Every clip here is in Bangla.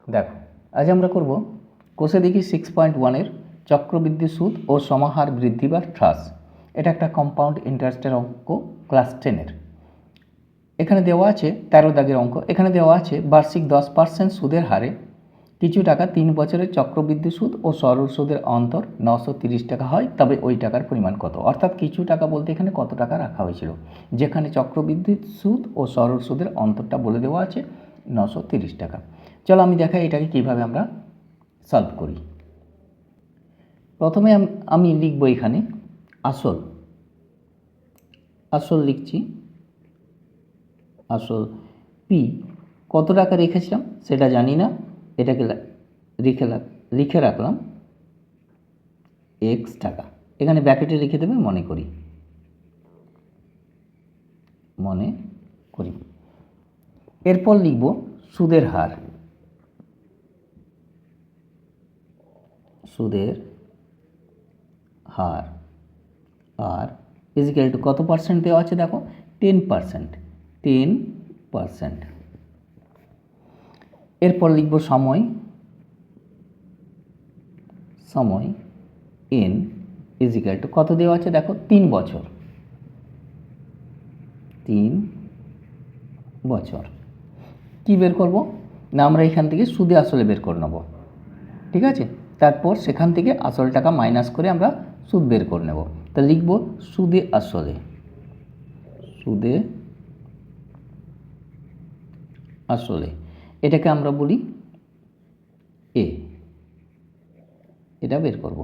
দেখো আজ আমরা করব কোষে দেখি 6.1-এর চক্রবৃদ্ধি সুদ ও সমাহার বৃদ্ধি বা হ্রাস। এটা একটা কম্পাউন্ড ইন্টারেস্টের অঙ্ক ক্লাস 10-এর। এখানে দেওয়া আছে 13 দাগের অঙ্ক। এখানে দেওয়া আছে বার্ষিক 10% সুদের হারে কিছু টাকা 3 বছরের চক্রবৃদ্ধি সুদ ও সরল সুদের অন্তর 930 টাকা হয়, তবে ওই টাকার পরিমাণ কত। অর্থাৎ কিছু টাকা বলতে এখানে কত টাকা রাখা হয়েছিল, যেখানে চক্রবৃদ্ধি সুদ ও সরল সুদের অন্তরটা বলে দেওয়া আছে 930 টাকা। চলো আমি দেখাই এটাকে কিভাবে আমরা সলভ করি। প্রথমে আমি লিখব এখানে আসল লিখছি। আসল পি কত টাকা রেখেছিলাম সেটা জানি না, এটাকে লিখে রাখলাম x টাকা। এখানে ব্র্যাকেটে লিখে দেবে মনে করি। এরপর লিখব সুদের হার। আর ইজিক্যাল টু কত পার্সেন্ট দেওয়া আছে দেখো 10%। এরপর লিখব সময় n ইজিক্যাল টু কত দেওয়া আছে দেখো 3 বছর। কি বের করব না, আমরা এখান থেকে সুদে আসলে বের করে নেব, ঠিক আছে। তারপর সেখান থেকে আসল টাকা মাইনাস করে আমরা সুদ বের করে নেব। তা লিখব সুদে আসলে এটাকে আমরা বলি এ, এটা বের করব,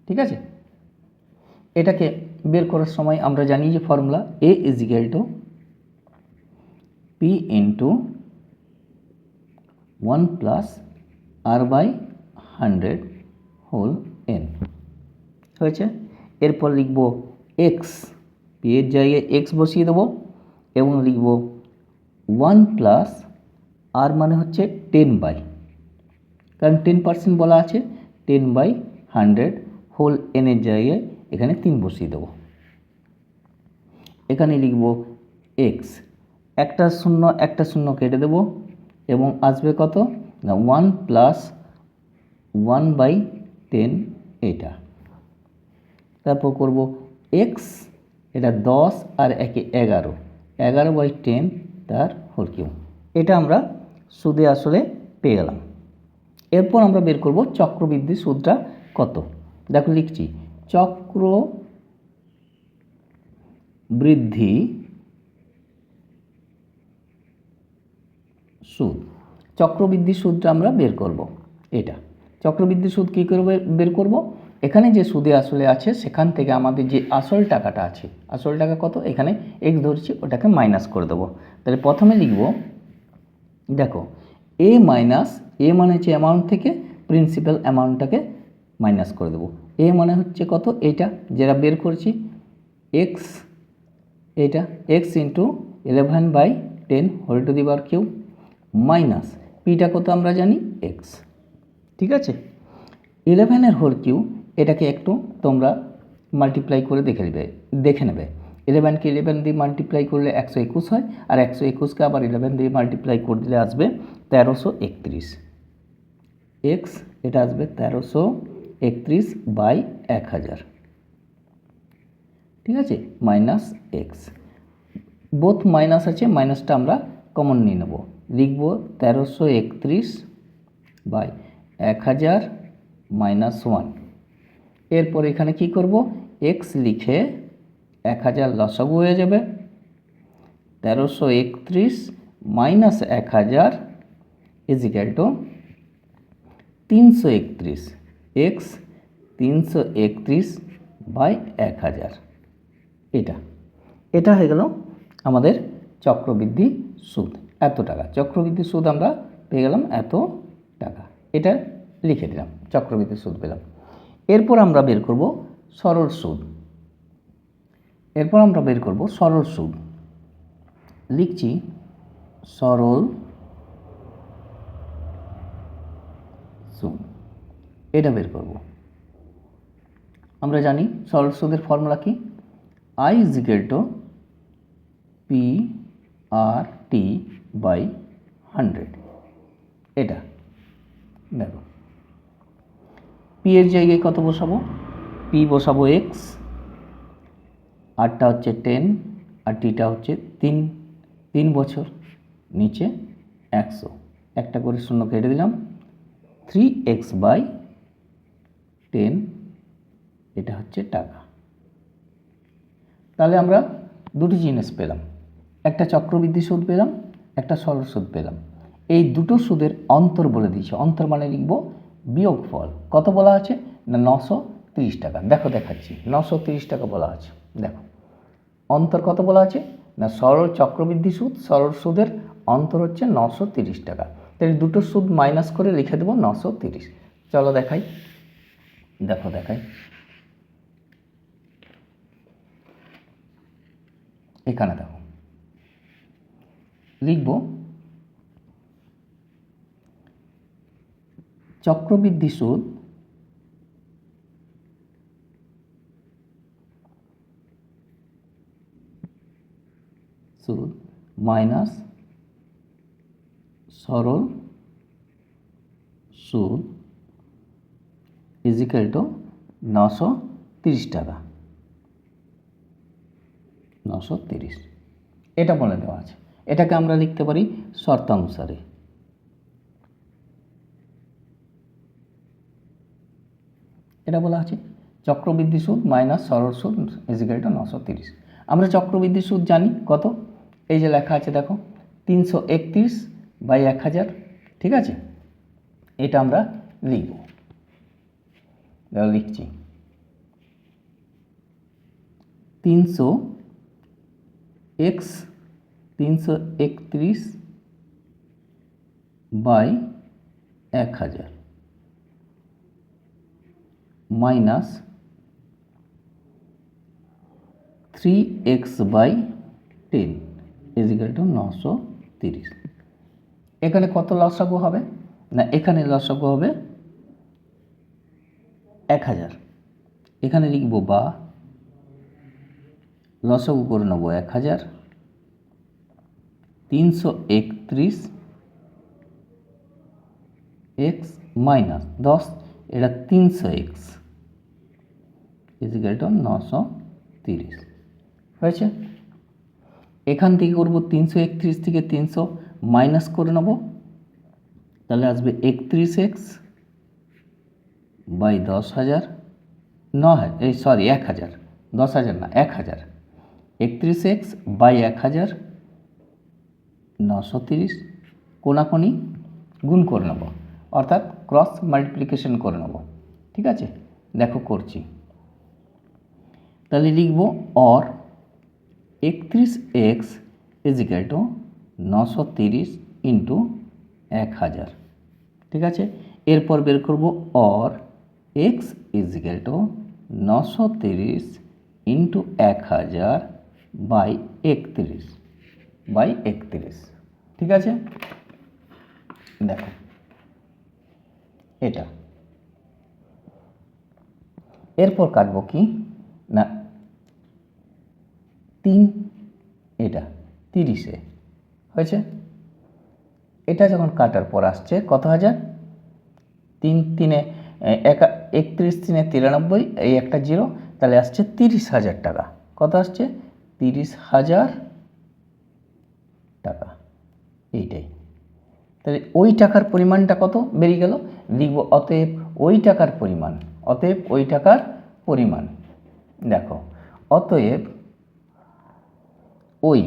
ঠিক আছে। এটাকে বের করার সময় আমরা জানি যে formula A equal to P into 1 plus r/100 whole n হয়েছে। এরপর লিখব এক্স, পি এর জায়গায় এক্স বসিয়ে দেবো এবং লিখব 1 প্লাস আর মানে হচ্ছে 10/, কারণ 10% বলা আছে, 10/100 হোল n এর জায়গায় এখানে 3 বসিয়ে দেবো। এখানে লিখব এক্স, একটা শূন্য কেটে দেব এবং আসবে কত না 1 প্লাস 1/10 এটা। তারপর করব এক্স, এটা 10 আর 11/10 তার হোল কিউব। এটা আমরা সুদে আসলে পেয়ে গেলাম। এরপর আমরা বের করব চক্রবৃদ্ধি সুদটা কত। দেখো লিখছি চক্রবৃদ্ধি সুদটা আমরা বের করব। এটা চক্রবৃদ্ধি সুদ কী করে বের করব, এখানে যে সুদে আসলে আছে সেখান থেকে আমাদের যে আসল টাকাটা আছে, আসল টাকা কত এখানে এক্স ধরছি, ওটাকে মাইনাস করে দেবো। তাহলে প্রথমে লিখব দেখো এ মানে হচ্ছে অ্যামাউন্ট থেকে প্রিন্সিপাল অ্যামাউন্টটাকে মাইনাস করে দেবো। এ মানে হচ্ছে কত এটা যেটা বের করছি এক্স, এটা x into 11/10 whole to the power cube minus পিটা কত আমরা জানি এক্স, ঠিক আছে। 11 হোল কিউব এটাকে একটু তোমরা মাল্টিপ্লাই করে দেখে নেবে। 11কে 11 দিয়ে মাল্টিপ্লাই করলে 121 হয়, আর 121কে আবার 11 দিয়ে মাল্টিপ্লাই করলে আসবে 1331 এক্স, এটা আসবে 1331/1000, ঠিক আছে, মাইনাস এক্স। বোথ মাইনাস আছে, মাইনাসটা আমরা কমন নিয়ে নেব, লিখব 1331/1000 মাইনাস 1। এরপর এখানে কি করব এক্স লিখে 1000 লসাগু হয়ে যাবে, 1331 মাইনাস 1000 ইজিক্যাল টু 331 এক্স 331/1000। এটা হয়ে গেল আমাদের চক্রবৃদ্ধি সুদ, এত টাকা। চক্রবৃদ্ধি সুদ আমরা পেয়ে গেলাম এত টাকা, এটা লিখে দিলাম, চক্রবৃদ্ধি সুদ পেলাম। এরপর আমরা বের করব সরল সুদ। লিখছি সরল সুদ, এটা বের করব। আমরা জানি সরল সুদের ফর্মুলা কি, I ইজিক্যাল টু PRT/100। এটা দেখো পি এর জায়গায় কত বসাবো, পি বসাবো এক্স, আরটা হচ্ছে 10 আর টিটা হচ্ছে 3 বছর, নিচে 100, একটা করে শূন্য কেটে দিলাম, 3x/10 এটা হচ্ছে টাকা। তাহলে আমরা দুটি জিনিস পেলাম, একটা চক্রবৃদ্ধি সুদ পেলাম, একটা সরল সুদ পেলাম। এই দুটো সুদের অন্তর বলে দিয়েছে, অন্তর মানে লিখব বিয়োগফল। কত বলা আছে না 930 টাকা। দেখো দেখাচ্ছি, 930 টাকা বলা আছে। দেখো অন্তর কত বলা আছে না সরল চক্রবৃদ্ধি সুদ, সরল সুদের অন্তর হচ্ছে 930 টাকা। তাহলে দুটো সুদ মাইনাস করে লিখে দেবো 930। চলো দেখাই, দেখো দেখাই, এখানে দেখো লিখব চক্রবৃদ্ধি সুদ মাইনাস সরল সুদ ইজিক্যাল টু 930 টাকা, 930 এটা বলে দেওয়া আছে। এটাকে আমরা লিখতে পারি শর্তানুসারে। এটা বলা আছে চক্রবৃদ্ধি সুদ মাইনাস সরল সুদ ইজিক্যাল টু 930। আমরা চক্রবৃদ্ধি সুদ জানি কত, এই যে লেখা আছে দেখো 331/1000, ঠিক আছে। এটা আমরা লিখব, লিখছি 331/1000 মাইনাস 3x/10 ইজিক্যাল টু 930। এখানে কত লসাগু হবে না, এখানে লসাগু হবে 1000, এখানে লিখব বা লসাগু করে নেব 1000, 331x মাইনাস 10, এটা 300x ইজিক্যাল টু 930 হয়েছে। এখান থেকে করব 331 থেকে 300 মাইনাস করে নেব, তাহলে আসবে 31x/10,000, 1000, 10,000 না 1000, 31x/1000 930, কোনাকুনি গুণ করে নেব, অর্থাৎ ক্রস মাল্টিপ্লিকেশন করে নেব, ঠিক আছে। দেখো করছি, তাহলে লিখব or 31x is equal to 930 into 1000, ঠিক আছে। এরপর বের করব or x is equal to 930 into 1000/31, ঠিক আছে। দেখো এটা, এরপর কাটবো কি না 3, এটা 30-এ হয়েছে। এটা যখন কাটার পর আসছে কত হাজার, 3 3 31 3 93, এই একটা 0, তাহলে আসছে 30,000 টাকা। কত আসছে 30,000 টাকা, এইটাই। তাহলে ওই টাকার পরিমাণটা কত বেরিয়ে গেল, লিখব অতএব ওই টাকার পরিমাণ, অতএব ওই টাকার পরিমাণ। দেখো অতএব ওই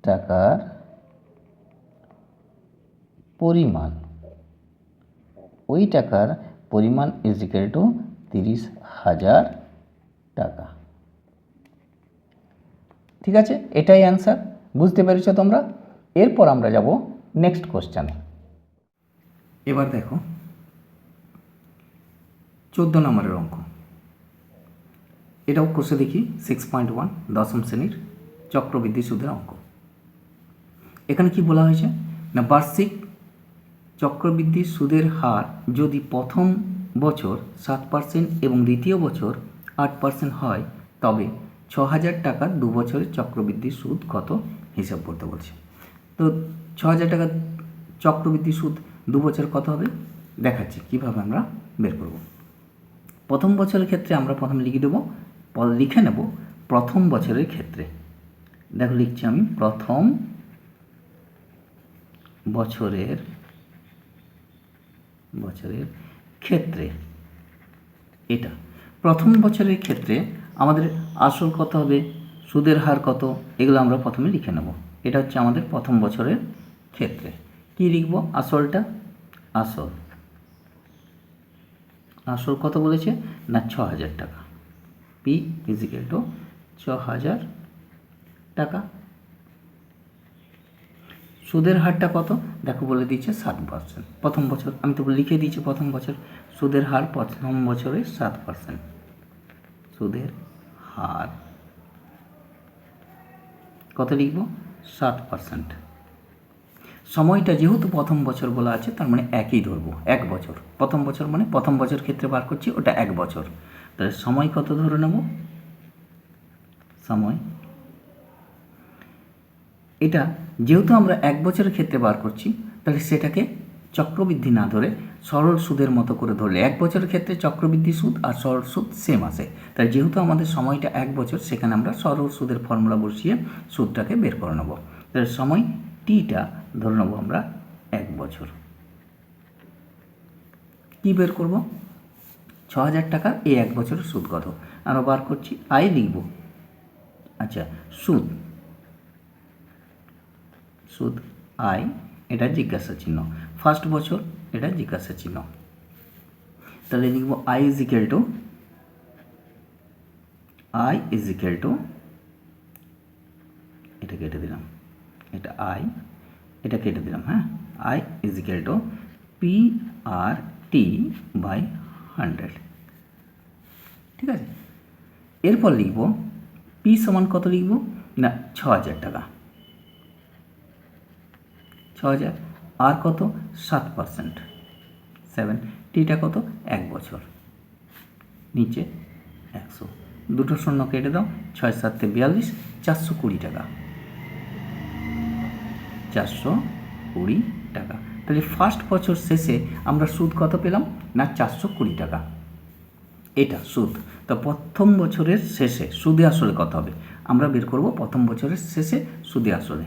টাকার পরিমাণ, ওই টাকার পরিমাণ ইজিক্যাল টু 30,000 টাকা, ঠিক আছে। এটাই অ্যান্সার, বুঝতে পেরেছো তোমরা। এরপর আমরা যাব নেক্সট কোশ্চেনে। এবার দেখো 14 নম্বরের অঙ্ক, এটাও কোষে দেখি 6.1 দশম শ্রেণীর চক্রবৃদ্ধি সুদের অঙ্ক। এখানে কি বলা হয়েছে না বার্ষিক চক্রবৃদ্ধি সুদের হার যদি প্রথম বছর 7% এবং দ্বিতীয় বছর 8% হয়, তবে 6,000 টাকার 2 বছরের চক্রবৃদ্ধি সুদ কত হিসাব করতে বলছে। তো 6,000 টাকা চক্রবৃদ্ধি সুদ 2 বছর কত হবে দেখাচ্ছি কীভাবে আমরা বের করব। প্রথম বছরের ক্ষেত্রে আমরা প্রথমে লিখে নেব প্রথম বছরের ক্ষেত্রে। দেখো লিখছি আমি প্রথম বছরের ক্ষেত্রে। এটা প্রথম বছরের ক্ষেত্রে আমাদের আসল কত হবে, সুদের হার কত, এগুলো আমরা প্রথমে লিখে নেব। এটা হচ্ছে আমাদের প্রথম বছরের ক্ষেত্রে। কি লিখব, আসলটা, আসল কত বলেছে না 6,000 টাকা। পি ইজিক্যাল টু 6,000 টাকা। সুদের হারটা কত দেখো বলে দিচ্ছে 7%। প্রথম বছর আমি তো লিখে দিয়েছি প্রথম বছর সুদের হার প্রথম বছরে 7%। সুদের হার কত লিখব 7%। সময়টা যেহেতু প্রথম বছর বলা আছে তার মানে একই ধরবো, 1 বছর। প্রথম বছর মানে প্রথম বছর ক্ষেত্রে বার করছি ওটা 1 বছর। তাহলে সময় কত ধরে নেব, সময় এটা যেহেতু আমরা 1 বছরের ক্ষেত্রে বার করছি তাহলে সেটাকে চক্রবৃদ্ধি না ধরে সরল সুদের মতো করে ধরলে 1 বছরের ক্ষেত্রে চক্রবৃদ্ধি সুদ আর সরল সুদ সেম আসে। তাই যেহেতু আমাদের সময়টা 1 বছর সেখানে আমরা সরল সুদের ফর্মুলা বসিয়ে সুদটাকে বের করে নেব। তাহলে সময় টিটা ধরে নেব আমরা 1 বছর। কি বের করব 6,000 টাকার এই 1 বছরের সুদ কত আমরা বার করছি, আয় লিখব। আচ্ছা সুদ আয় এটা জিজ্ঞাসা চিহ্ন, ফার্স্ট বছর এটা জিজ্ঞাসা চিহ্ন। তাহলে লিখব আই ইজ ইকুয়াল টু এটা কেটে দিলাম, এটা আই এটা কেটে দিলাম, হ্যাঁ, I is equal to P R T by 100। ঠিক আছে, এরপর লিখব পি সমান কত লিখব না 6,000 টাকা, 6,000 আর কত 7%, 7, টিটা কত 1 বছর, নিচে 100, দুটো শূন্য কেটে দাও, 6 7 42, 420 টাকা, 420 টাকা। তাহলে ফার্স্ট বছর শেষে আমরা সুদ কত পেলাম না 420 টাকা, এটা সুদ। তো প্রথম বছরের শেষে সুদে আসলে কত হবে আমরা বের করব প্রথম বছরের শেষে সুদে আসলে।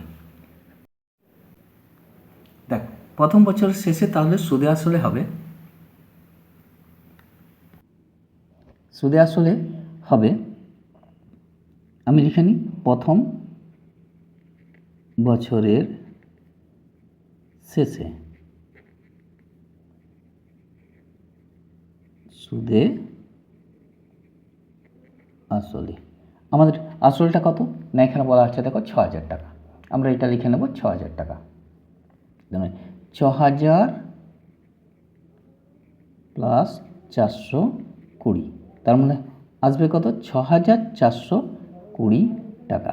দেখ প্রথম বছরের শেষে তাহলে সুদে আসলে হবে, আমি লিখে নিই প্রথম বছরের শেষে সুদে আসলে। আমাদের আসলটা কত না এখানে বলা আছে দেখো 6,000 টাকা, আমরা এটা লিখে নেব 6,000 টাকা। 6,000 প্লাস 420, তার মানে আসবে কত 6,420 টাকা।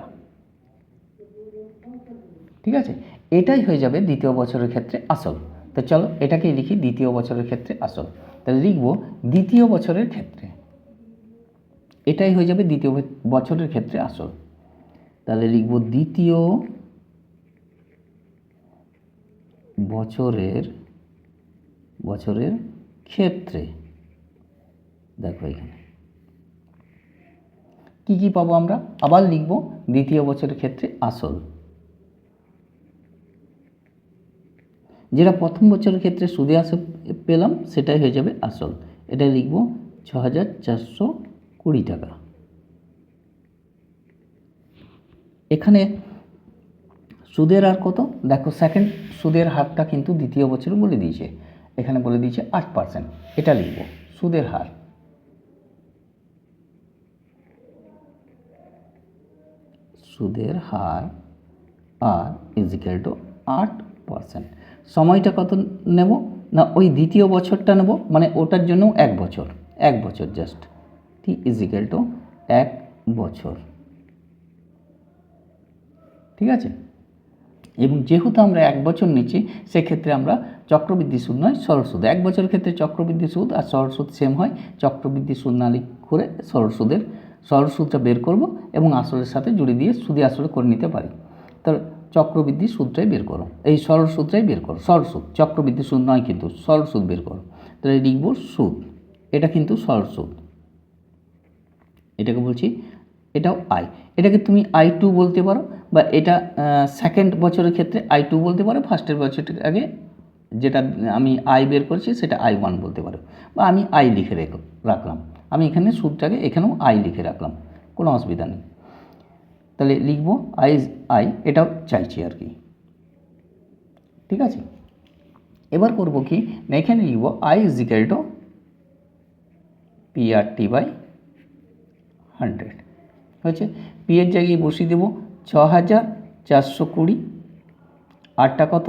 ঠিক আছে, এটাই হয়ে যাবে দ্বিতীয় বছরের ক্ষেত্রে আসল। তো চলো এটাকেই লিখি দ্বিতীয় বছরের ক্ষেত্রে আসল। তাহলে লিখব দ্বিতীয় বছরের ক্ষেত্রে, এটাই হয়ে যাবে দ্বিতীয় বছরের ক্ষেত্রে আসল। তাহলে লিখব দ্বিতীয় বছরের ক্ষেত্রে। দেখো এখানে কি কি পাবো আমরা, আবার লিখব দ্বিতীয় বছরের ক্ষেত্রে আসল, যেটা প্রথম বছরের ক্ষেত্রে সুদে আসে পেলাম সেটাই হয়ে যাবে আসল। এটা লিখব 6,420 টাকা। এখানে সুদের হার কত দেখো, সেকেন্ড সুদের হারটা কিন্তু দ্বিতীয় বছরে বলে দিয়েছে, এখানে বলে দিয়েছে 8%। এটা লিখব সুদের হার, আর ইজিক্যাল টু 8%। সময়টা কত নেব না ওই দ্বিতীয় বছরটা নেব, মানে ওটার জন্য 1 বছর জাস্ট, টি ইজিক্যাল টু 1 বছর। ঠিক আছে, এবং যেহেতু আমরা 1 বছর নিচ্ছি সেক্ষেত্রে আমরা চক্রবৃদ্ধি সুদ নয় সরল সুদ, 1 বছরের ক্ষেত্রে চক্রবৃদ্ধি সুদ আর সরল সুদ সেম হয়, চক্রবৃদ্ধি সুদ না করে সরল সুদটা বের করব এবং আসলের সাথে জুড়ে দিয়ে সুদে আসলে করে নিতে পারি। তো চক্রবৃদ্ধি সুদটাই বের করো, এই সরল সুদটাই বের করো, সরল সুদ, চক্রবৃদ্ধি সুদ নয় কিন্তু সরল সুদ বের করো। তাহলে লিখব সুদ, এটা কিন্তু সরল সুদ, এটাকে বলছি, এটাও আই, এটাকে তুমি I2 বলতে পারো, বা এটা সেকেন্ড বছরের ক্ষেত্রে I2 বলতে পারো, ফার্স্টের বছরটার আগে যেটা আমি আই বের করছি সেটা I1 বলতে পারো, বা আমি আই লিখে রাখলাম, আমি এখানে সুদটাকে এখানেও আই লিখে রাখলাম, কোনো অসুবিধা নেই। তাহলে লিখব আই, এটাও চাইছি আর কি, ঠিক আছে। এবার করব কি না, এখানে লিখব I is equal two PRT/100 হয়েছে। পি এর জায়গায় বসিয়ে দেবো 6420, আরটা কত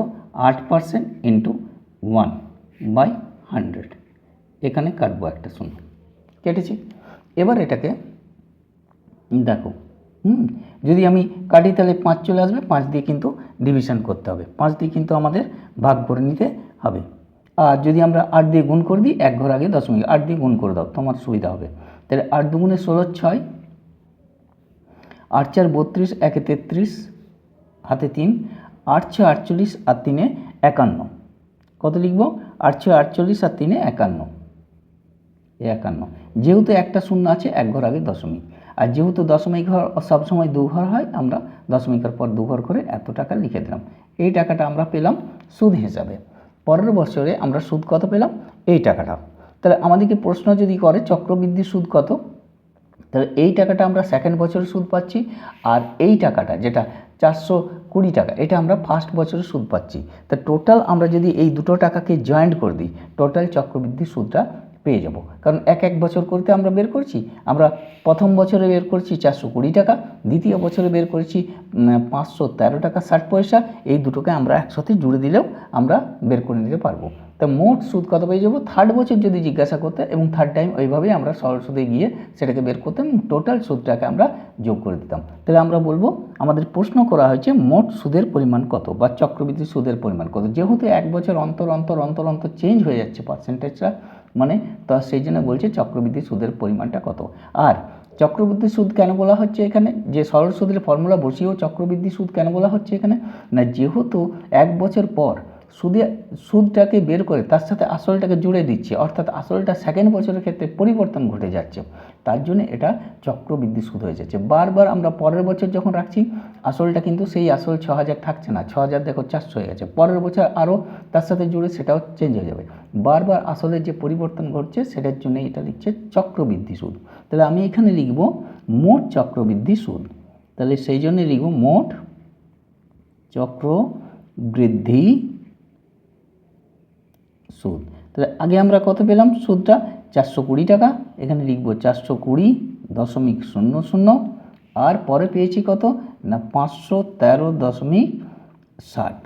8% ইন্টু 1/100, এখানে কাটবো একটা শূন্য, কেটেছি। এবার এটাকে দেখো, যদি আমি কাটি তাহলে 5 চলে আসবে, 5 দিয়ে কিন্তু ডিভিশন করতে হবে, 5 দিয়ে কিন্তু আমাদের ভাগ করে নিতে হবে। আর যদি আমরা 8 দিয়ে গুণ করে দিই, এক ঘর আগে দশমিক 8 দিয়ে গুণ করে দাও, তোমার সুবিধা হবে। তাহলে 8 দুগুণে 16, 6, 8 4 32, 1 33, হাতে 3, 8 6 48 আর 3 51, কত লিখব 8 6 48 আর 3 51, 51, যেহেতু একটা শূন্য আছে এক ঘর আগে দশমিক, আর যেহেতু দশমিক ঘর সবসময় দু ঘর হয়, আমরা দশমিকের পর দু ঘর করে এত টাকা লিখে দিলাম। এই টাকাটা আমরা পেলাম সুদ হিসাবে। পরের বছরে আমরা সুদ কত পেলাম, এই টাকাটা। তাহলে আমাদেরকে প্রশ্ন যদি করে চক্রবৃদ্ধি সুদ কত, তাহলে এই টাকাটা আমরা সেকেন্ড বছরে সুদ পাচ্ছি, আর এই টাকাটা যেটা 420 টাকা, এটা আমরা ফার্স্ট বছরে সুদ পাচ্ছি। তা টোটাল আমরা যদি এই দুটো টাকাকে জয়েন্ট করে দিই, টোটাল চক্রবৃদ্ধি সুদটা পেয়ে যাব। কারণ এক এক বছর করতে আমরা বের করছি, আমরা প্রথম বছরে বের করছি 420 টাকা, দ্বিতীয় বছরে বের করেছি 513 টাকা 60 পয়সা, এই দুটোকে আমরা একসাথে জুড়ে দিলেও আমরা বের করে নিতে পারবো। তা মোট সুদ কত পেয়ে যাবো থার্ড বছর যদি জিজ্ঞাসা করতে, এবং থার্ড টাইম ওইভাবেই আমরা সরল সুদে গিয়ে সেটাকে বের করতাম, টোটাল সুদটাকে আমরা যোগ করে দিতাম। তাহলে আমরা বলবো আমাদের প্রশ্ন করা হয়েছে মোট সুদের পরিমাণ কত, বা চক্রবৃদ্ধি সুদের পরিমাণ কত। যেহেতু এক বছর অন্তর অন্তর অন্তর অন্তর চেঞ্জ হয়ে যাচ্ছে পার্সেন্টেজটা, মানে তো সেই জন্য বলছে চক্রবৃদ্ধি সুদের পরিমাণটা কত। আর চক্রবৃদ্ধি সুদ কেন বলা হচ্ছে এখানে, যে সরল সুদের ফর্মুলা বসিয়েও চক্রবৃদ্ধি সুদ কেন বলা হচ্ছে এখানে, না যেহেতু এক বছর পর সুদটাকে বের করে তার সাথে আসলটাকে জুড়ে দিচ্ছে, অর্থাৎ আসলটা সেকেন্ড বছরের ক্ষেত্রে পরিবর্তন ঘটে যাচ্ছে, তার জন্য এটা চক্রবৃদ্ধি সুদ হয়ে যাচ্ছে। বারবার আমরা পরের বছর যখন রাখছি, আসলটা কিন্তু সেই আসল 6000 থাকছে না, 6000 দেখো 400 হয়ে গেছে, পরের বছর আরও তার সাথে জুড়ে সেটাও চেঞ্জ হয়ে যাবে। বারবার আসলের যে পরিবর্তন ঘটছে সেটার জন্য এটা লিখছে চক্রবৃদ্ধি সুদ। তাহলে আমি এখানে লিখব মোট চক্রবৃদ্ধি সুদ, তাহলে সেই জন্য লিখব মোট চক্রবৃদ্ধি সুদ। তাহলে আগে আমরা কত পেলাম সুদটা 420 টাকা, এখানে লিখব 420.00, আর পরে পেয়েছি কত না 513.60।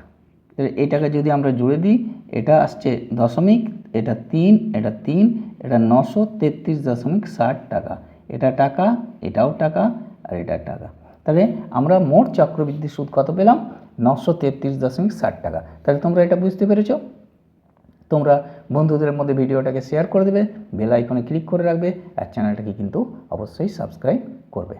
তাহলে এই টাকা যদি আমরা জুড়ে দিই, এটা আসছে দশমিক, এটা 3, এটা 3, এটা 933.60 টাকা, এটা টাকা, এটাও টাকা, আর এটা টাকা। তাহলে আমরা মোট চক্রবৃদ্ধি সুদ কত পেলাম 933.60 টাকা। তাহলে তোমরা এটা বুঝতে পেরেছো। তোমরা বন্ধুদের মধ্যে ভিডিওটাকে শেয়ার করে দেবে, বেল আইকনে ক্লিক করে রাখবে, আর চ্যানেলটাকে কিন্তু অবশ্যই সাবস্ক্রাইব করবে।